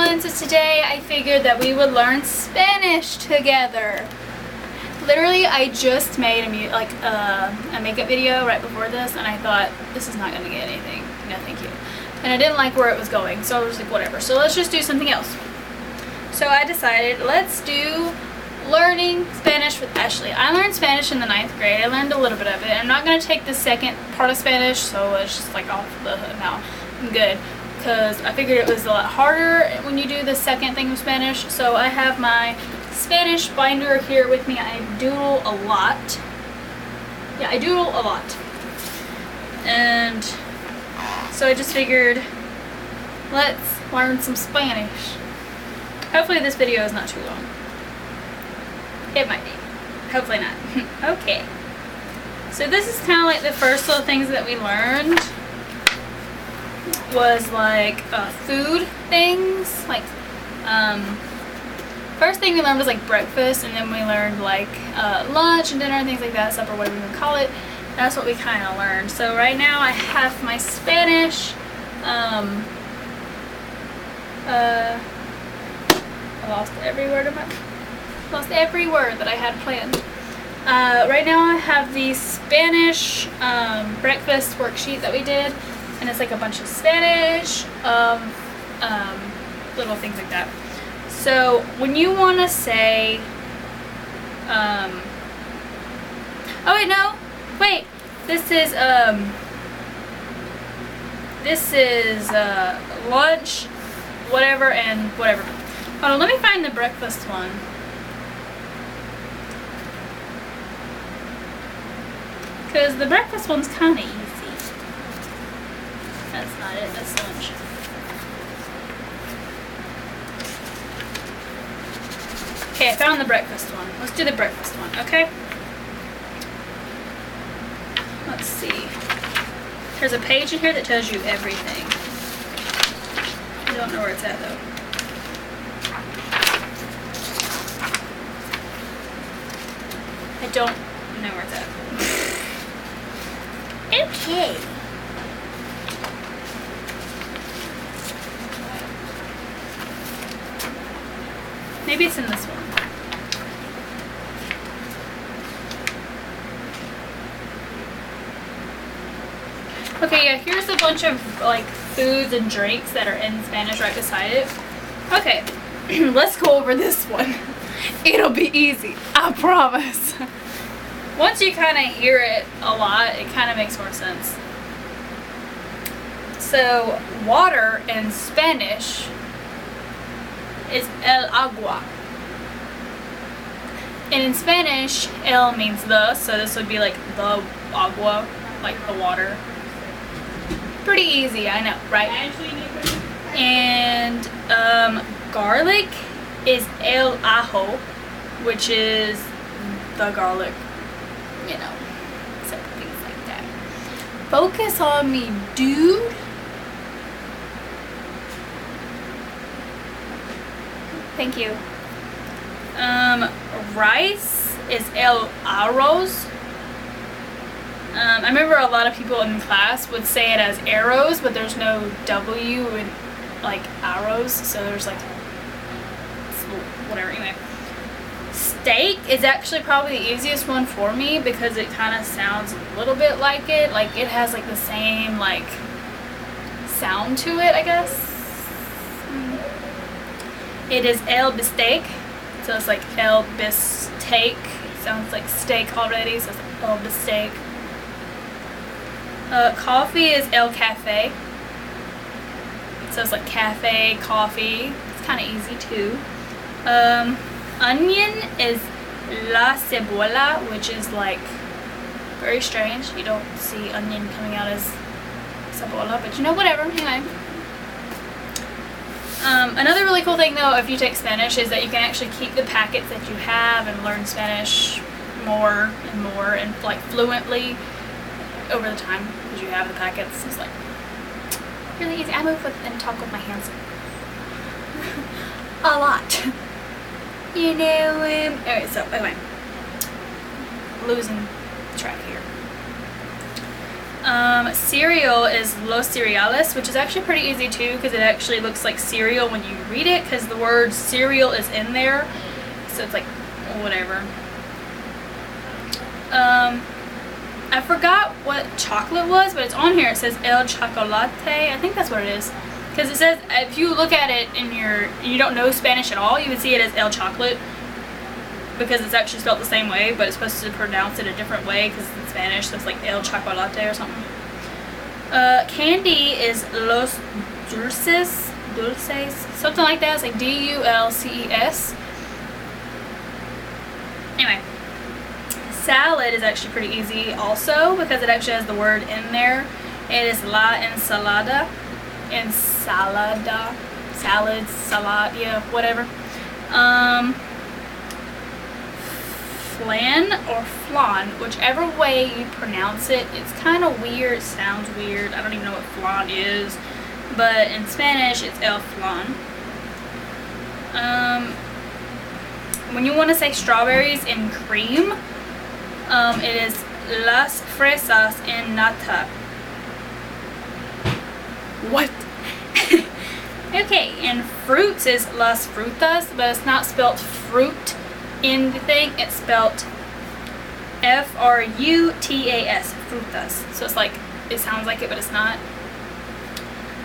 everyone, so today I figured that we would learn Spanish together. Literally, I just made a makeup video right before this, and I thought, this is not going to get anything. No, thank you. And I didn't like where it was going, so I was like, whatever. So let's just do something else. So I decided, let's do learning Spanish with Ashley. I learned Spanish in the 9th grade. I learned a little bit of it. I'm not going to take the second part of Spanish, so it's just like off the hook now. I'm good. Because I figured it was a lot harder when you do the second thing of Spanish. So I have my Spanish binder here with me. I doodle a lot. Yeah, I doodle a lot. And so I just figured, let's learn some Spanish. Hopefully this video is not too long. It might be. Hopefully not. Okay. So this is kind of like the first little things that we learned. Was like food things. Like first thing we learned was like breakfast, and then we learned like lunch and dinner and things like that, supper, whatever you want to call it. That's what we kind of learned. So right now I have my Spanish. I lost every word that I had planned. Right now I have the Spanish breakfast worksheet that we did, and it's like a bunch of Spanish little things like that. So when you want to say this is lunch, whatever, and whatever. Hold on, let me find the breakfast one. Because the breakfast one's kind of easy. That's not it, that's lunch. Okay, I found the breakfast one. Let's do the breakfast one, okay? Let's see. There's a page in here that tells you everything. I don't know where it's at though. I don't know where it's at. Okay. Maybe it's in this one. Okay, yeah, here's a bunch of like foods and drinks that are in Spanish right beside it. Okay, let's go over this one. It'll be easy, I promise. Once you kind of hear it a lot, it kind of makes more sense. So, water in Spanish is el agua. And in Spanish, el means the, so this would be like the agua, like the water. Pretty easy, I know, right? And garlic is el ajo, which is the garlic, you know, so things like that. Focus on me, dude. Thank you. Rice is el arroz. I remember a lot of people in class would say it as arrows, but there's no W in like arrows, so there's like whatever. Anyway, steak is actually probably the easiest one for me because it kind of sounds a little bit like it. Like it has like the same like sound to it, I guess. It is el bistec, so it's like el bistec. It sounds like steak already, so it's like el bistec. Coffee is el cafe, so it's like cafe, coffee. It's kind of easy too. Onion is la cebolla, which is like very strange. You don't see onion coming out as cebolla, but you know, whatever. Anyway. Another really cool thing though, if you take Spanish, is that you can actually keep the packets that you have and learn Spanish more and like fluently over the time because you have the packets. It's like really easy. I move with and talk with my hands a lot. You know, alright, so anyway, losing track here. Cereal is Los Cereales, which is actually pretty easy too, because it actually looks like cereal when you read it, because the word cereal is in there. So it's like, whatever. I forgot what chocolate was, but it's on here. It says El Chocolate. I think that's what it is. Because it says, if you look at it and you don't know Spanish at all, you would see it as El Chocolate. Because it's actually spelled the same way, but it's supposed to pronounce it a different way because it's in Spanish, so it's like El Chocolate or something. Candy is Los Dulces, something like that. It's like D-U-L-C-E-S. Anyway, salad is actually pretty easy also because it actually has the word in there. It is La Ensalada. Salad, yeah, whatever. Flan or flan, whichever way you pronounce it. It's kind of weird, it sounds weird. I don't even know what flan is, but in Spanish it's el flan. When you want to say strawberries in cream, it is las fresas en nata. What? Okay, and fruits is las frutas, but it's not spelled fruit in the thing. It's spelled F-R-U-T-A-S, frutas. So it's like, it sounds like it, but it's not.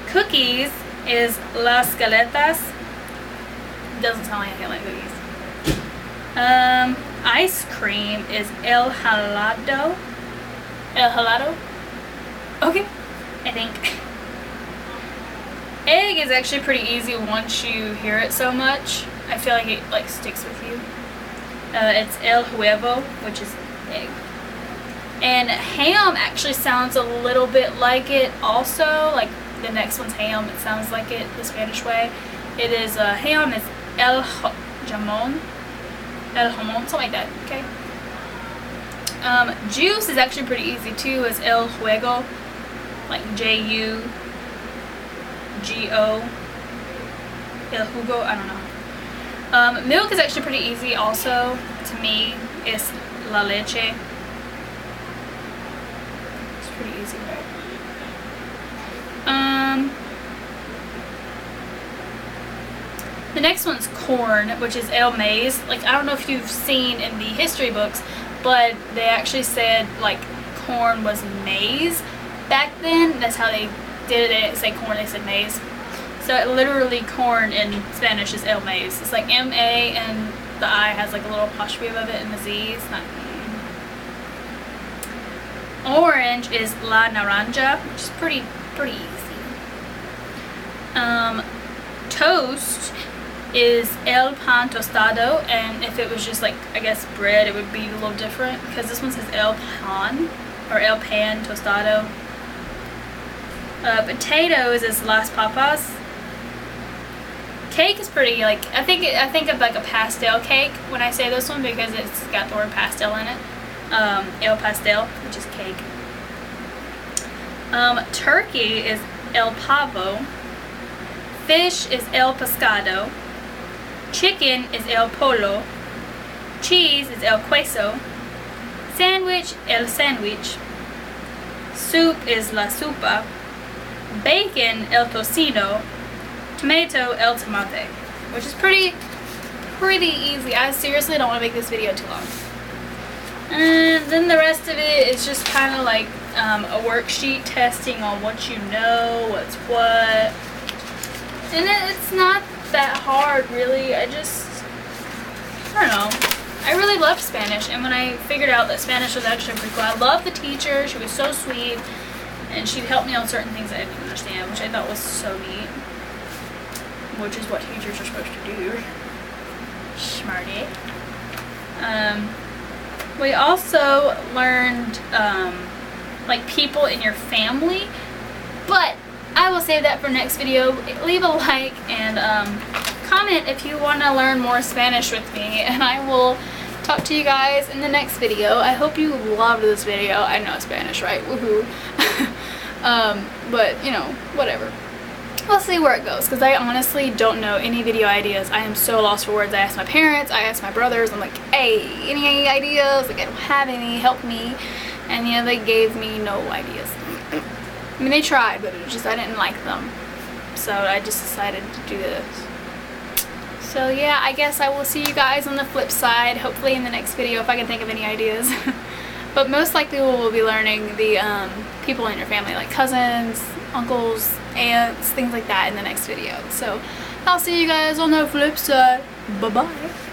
Cookies is las galetas. Doesn't sound like anything like cookies. Ice cream is el helado. El helado? Okay, I think. Egg is actually pretty easy once you hear it so much. I feel like it like sticks with you. It's el huevo, which is egg. And ham actually sounds a little bit like it also. Like the next one's ham, it sounds like it the Spanish way. It is ham is el jamon. El jamon, something like that, okay? Juice is actually pretty easy too, is el juego, like J-U-G-O, el jugo, I don't know. Milk is actually pretty easy also, to me, is la leche. It's pretty easy, right? The next one's corn, which is el maize. Like, I don't know if you've seen in the history books, but they actually said, like, corn was maize back then. That's how they did it. They didn't say corn, they said maize. So literally corn in Spanish is el maize. It's like M-A and the I has like a little apostrophe above it and the Z. It's not. Orange is la naranja, which is pretty easy. Toast is el pan tostado, and if it was just like, I guess, bread, it would be a little different because this one says el pan or el pan tostado. Potatoes is las papas. Cake is pretty, like, I think of like a pastel cake when I say this one because it's got the word pastel in it. El pastel, which is cake. Turkey is el pavo. Fish is el pescado. Chicken is el pollo. Cheese is el queso. Sandwich, el sandwich. Soup is la sopa. Bacon, el tocino. Tomato, el tomate. Which is pretty easy. I seriously don't want to make this video too long. And then the rest of it is just kind of like a worksheet testing on what you know, what's what. And it's not that hard, really. I don't know. I really loved Spanish, and when I figured out that Spanish was actually pretty cool, I loved the teacher. She was so sweet, and she'd help me on certain things I didn't understand, which I thought was so neat. Which is what teachers are supposed to do. Smarty. We also learned like people in your family, but I will save that for next video. Leave a like and comment if you want to learn more Spanish with me, and I will talk to you guys in the next video. I hope you loved this video. I know Spanish, right? Woohoo. But you know, whatever. We'll see where it goes, because I honestly don't know any video ideas. I am so lost for words. I asked my parents, I asked my brothers, I'm like, hey, any ideas? Like, I don't have any, help me. And you know, they gave me no ideas. I mean, they tried, but it was just I didn't like them. So I just decided to do this. So yeah, I guess I will see you guys on the flip side, hopefully in the next video if I can think of any ideas. But most likely we'll be learning the people in your family, like cousins, uncles, aunts, things like that in the next video. So I'll see you guys on the flip side. Bye-bye.